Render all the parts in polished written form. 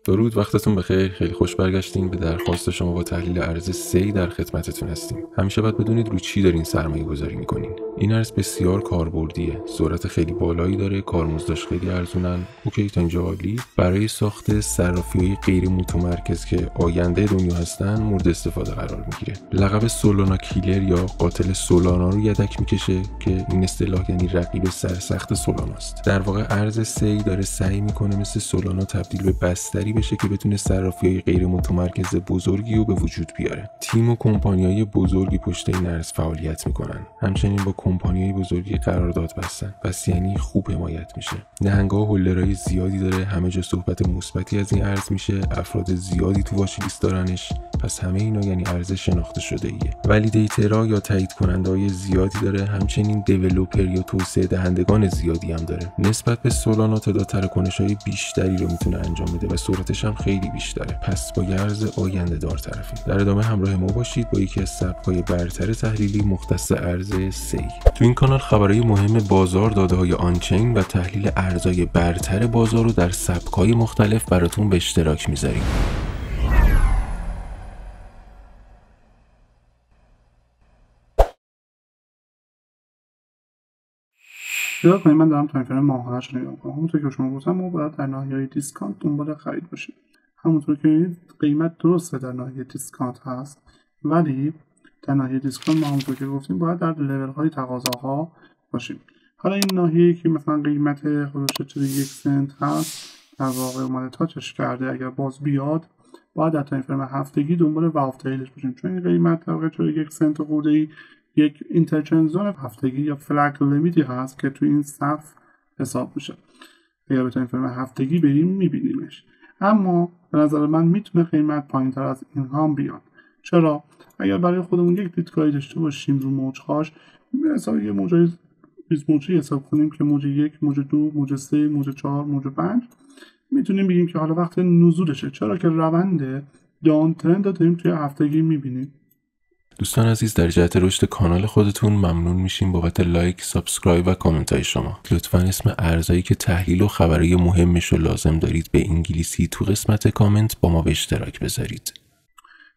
درود، وقتتون بخیر. خیلی خوش برگشتین. به درخواست شما با تحلیل ارز سی در خدمتتون هستیم. همیشه باید بدونید رو چی دارین سرمایه گذاری میکنین. این ارز بسیار کاربردیه، سرعت خیلی بالایی داره، کارمزدش خیلی ارزونن. اوکی تا اینجا عالی. برای ساخت صرافی‌های غیر متمرکز که آینده دنیا هستن مورد استفاده قرار میگیره. لقب سولانا کیلر یا قاتل سولانا رو یدک میکشه که این اصطلاح یعنی رقیب سرسخت سولاناست. در واقع ارز سی داره سعی میکنه مثل سولانا تبدیل به بستری بشه که بتونه صرافی‌های غیر متمرکز بزرگی رو به وجود بیاره. تیم و کمپانی‌های بزرگی پشت این ارز فعالیت میکنن. همچنین با کمپانی‌های بزرگی قرارداد بستن. پس یعنی خوب حمایت میشه. نهنگ‌ها و هولدرهای زیادی داره، همه جا صحبت مثبتی از این ارز میشه، افراد زیادی تو واچ لیست دارنش. پس همه اینا یعنی ارز شناخته شده‌ایه. ولیدیترها یا تایید کننده‌های زیادی داره، همچنین دیولپر یا توسعه دهندگان زیادی هم داره. نسبت به سولانا تعداد تراکنش‌های بیشتری رو میتونه انجام بده و سرعتش هم خیلی بیشتره. پس با ارز آینده دار طرفیم. در ادامه همراه ما باشید با یکی از سبک‌های برتر تحلیلی مختص ارز سی. تو این کانال خبرهای مهم بازار، داده‌های آنچین و تحلیل ارزهای برتر بازار رو در سبک‌های مختلف براتون به اشتراک میذاریم. نگاه کنید، من دارم تایم فریم ماهانه‌اش رو نگاه می‌کنم. همونطور که شما گفتم ما باید در ناحیه دیسکانت دنبال خرید باشیم. همونطور که می‌بینید قیمت درسته در ناحیه دیسکانت هست، ولی در ناحیه دیسکانت ما همونطور که گفتیم باید در لول‌های تقاضاها باشیم. حالا این ناحیه‌ای که مثلا قیمت خودش 1 سنت هست در واقع اومده تاچش کرده، اگر باز بیاد باید در تایم فریم هفتگی دنبال وافتیلش باشیم، چون این قیمت در واقع 1 سنت خورده‌ای یک اینترچنج زون هفتگی یا فلگ لیمیتی هست که توی این صف حساب میشه. اگر به تایم فریم هفتگی بریم میبینیمش، اما به نظر من میتونه قیمت پایینتر از این هم بیاد. چرا؟ اگر برای خودمون یک دیدگاهی داشته باشیم رو موجهاش، مثلا یه موج 20 موجی حساب کنیم که موج 1، موج 2، موج 3، موج 4، موج 5، میتونیم بگیم که حالا وقت نزولشه، چرا که روند داون ترند رو داریم توی هفتگی میبینیم. دوستان عزیز، در جهت رشد کانال خودتون ممنون میشیم بابت لایک، سابسکرایب و کامنت های شما. لطفاً اسم ارزایی که تحلیل و خبرهای مهمش رو لازم دارید به انگلیسی تو قسمت کامنت با ما به اشتراک بذارید.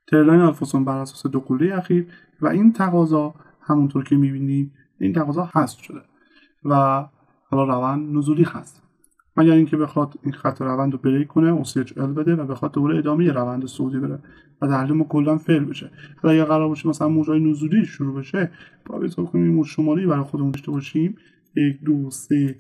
ترلاین آلفاسون بر اساس 2 قله اخیر و این تقاضا همونطور که میبینیم این تقاضا حذف شده و حالا روند نزولی هست، مگر اینکه بخواد این خط روند رو بریک کنه، OCHL بده و بخواد دوباره ادامه روند صعودی بره و تحلیل ما کلا فیل بشه. حالا اگه قرار باشه مثلا موجای نزولی شروع بشه، باید حساب کنیم موج شمالی برای خودمون داشته باشیم، 1 2 3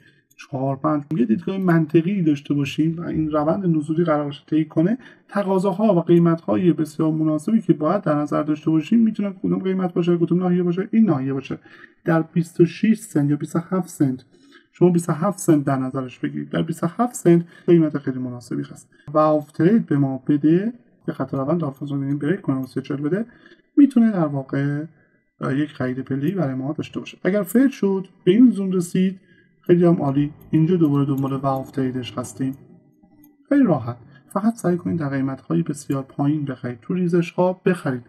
4 5 یه دیدگاه منطقی داشته باشیم و این روند نزولی قرار باشه طی کنه. تقاضاها و قیمت‌های بسیار مناسبی که باید در نظر داشته باشیم میتونه کدوم قیمت باشه، کدوم ناحیه باشه، این ناحیه باشه. در 26 سنت یا 27 سنت شما 27 سنت در نظرش بگیرید، در 27 سنت قیمت خیلی مناسبی هست و آفترید به ما بده که خط روند آلفاسون بریک کنه و سیچل بده، میتونه در واقع یک خرید پله‌ای برای ما داشته باشه. اگر فیل شد به این زون رسید خیلی هم عالی، اینجا دوباره دنبال وافتریدش هستیم، خیلی راحت. فقط سعی کنید در قیمت‌های بسیار پایین بخرید، تو ریزش‌ها بخرید.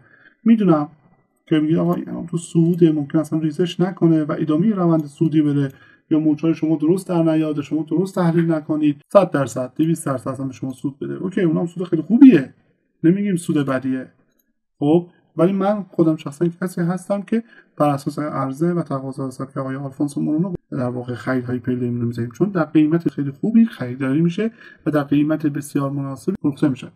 میدونم که میگید آقا این تو صعود ممکن اصلا ریزش نکنه و ادامه روند صعودی بره، یا موج‌های شما درست در نیاد، شما درست تحلیل نکنید، 100% 200% اصلا به شما سود بده. اوکی، اونم سود خیلی خوبیه، نمیگیم سود بدیه. خب ولی من خودم شخصا کسی هستم که بر اساس عرضه و تقاضا حساب که آقای آلفونسو مورونو در واقع خریدهای پله می‌ذاریم، چون در قیمت خیلی خوبی خریداری میشه و در قیمت بسیار مناسبی فروخته میشه.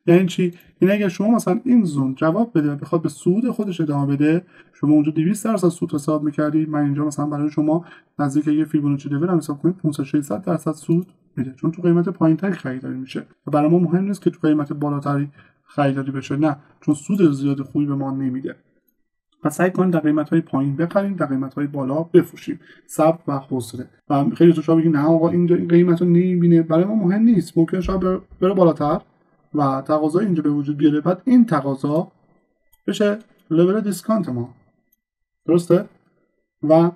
یعنی چی؟ یعنی اگر شما مثلا این زون جواب بده و بخواد به صعود خودش ادامه بده، شما اونجا 200% سود حساب می‌کردی، من اینجا مثلا برای شما نزدیک یه فیبوناچی لول هم حساب کنید 500-600% سود میده، چون تو قیمت پایین‌تری خریداری میشه و برای ما مهم نیست که تو قیمت بالاتری خریداری بشه، نه، چون سود زیاد خوبی به ما نمیده. پس سعی کنید در قیمت‌های پایین بخریم، در قیمت‌های بالا بفروشیم. صبر و حوصله. و خیلی تو شما بگید نه آقا این قیمتو نمیبینه، برای ما مهم نیست، ممکن شاید بره بالاتر و تقاضا اینجا به وجود بیاره، بعد این تقاضا بشه لول دیسکانت ما، درسته؟ و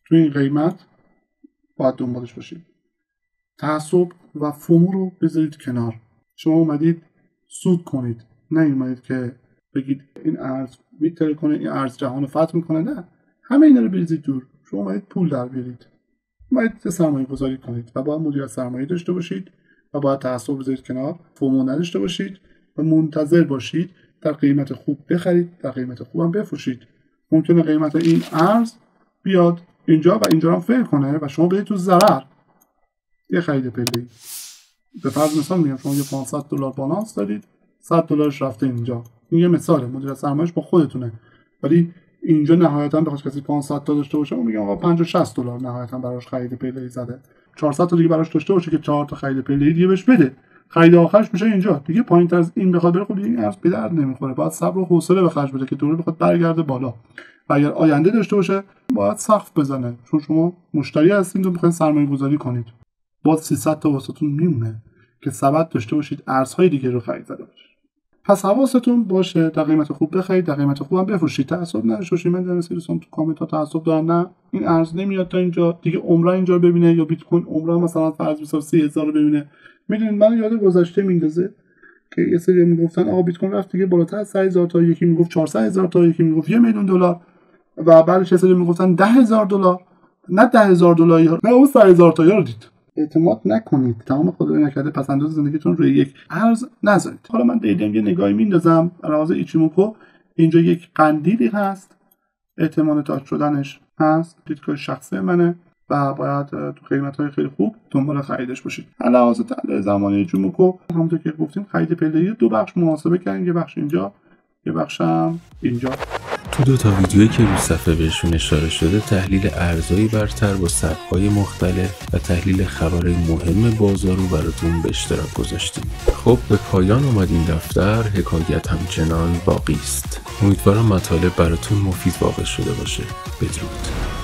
تو این قیمت باید دنبالش باشیم. تعصب و فومو رو بذارید کنار. شما اومدید سود کنید، نه اومدید که بگید این ارز میتره کنه، این ارز جهان رو فتح میکنه، نه، همه اینا رو بریزید دور. شما باید پول در بیارید، باید سرمایه گذاری کنید و باید مدیریت سرمایه داشته باشید و باید تعصب بذارید کنار، فومو نداشته باشید و منتظر باشید در قیمت خوب بخرید، در قیمت خوب هم بفروشید. ممکنه قیمت این ارز بیاد اینجا و اینجا هم فیل کنه و شما برید تو ضرر. یه خرید پله‌ای به فرض مثال میگم شما یه $500 بالانس دارید، $100 رفته اینجا. این یه مثاله، مدیر سرمایه‌اش با خودتونه، ولی اینجا نهایتا بخواد کسی 500 تا داشته باشه، میگم آقا 50 $60 نهایتا براش خرید پله‌ای زده. 400 تا دیگه براش داشته باشه که 4 تا خرید پله‌ای دیگه بهش بده. خرید آخرش میشه اینجا. دیگه پایین‌تر از این بخواد بره، خب این ارز به درد نمیخوره. باید صبر و حوصله به خرج بده که دوره بخواد برگرده بالا. و اگر آینده داشته باشه، باید سقف بزنه، چون شما مشتری هستید و میخواین سرمایه‌گذاری کنید. باز 300 تا واسهتون میمونه که سبد داشته باشید ارزهای دیگه رو خرید زده باشید. پس حواستون باشه در قیمت خوب بخرید، در قیمت خوب هم بفروشید. تعصب نداشته باشید. من دیدم دوستان تو کامنت ها تعصب دارن، نه این ارز نمیاد تا اینجا دیگه، عمره اینجا رو ببینه، یا بیت کوین عمره مثلا فرض بساز 30,000 رو ببینه. میدونید من یاد گذشته میندازه که یه سری میگفتن آقا بیت کوین رفت دیگه بالاتر از 100,000 تا، یکی میگفت 400,000 تا، یکی میگفت $1,000,000 و بعدش یه سری میگفتن $10,000. نه $10,000 نه اون 100,000 تا رو دید. اعتماد نکنید. تمام خدای نکرده پس انداز زندگیتون روی یک ارز نذارید. حالا من دیدم یه نگاهی میندازم راز ایچیموکو. اینجا یک قندیلی هست، احتمال تاچ شدنش هست، دیدگاه شخصی منه و باید تو قیمت‌های خیلی خوب دنبال خریدش باشید. علاوه بر طلای زمانی ایچیموکو، همونطور که گفتیم خرید پله‌ای دو بخش محاسبه کردیم، یه بخش اینجا، یه بخش هم اینجا. تو 2 تا ویدیویی که رو صفحه بهشون اشاره شده تحلیل ارزهای برتر با سبک‌های مختلف و تحلیل خبرهای مهم بازار رو براتون به اشتراک گذاشتیم. خب به پایان اومد این دفتر، حکایت همچنان باقی است. امیدوارم مطالب براتون مفید واقع شده باشه. بدرود.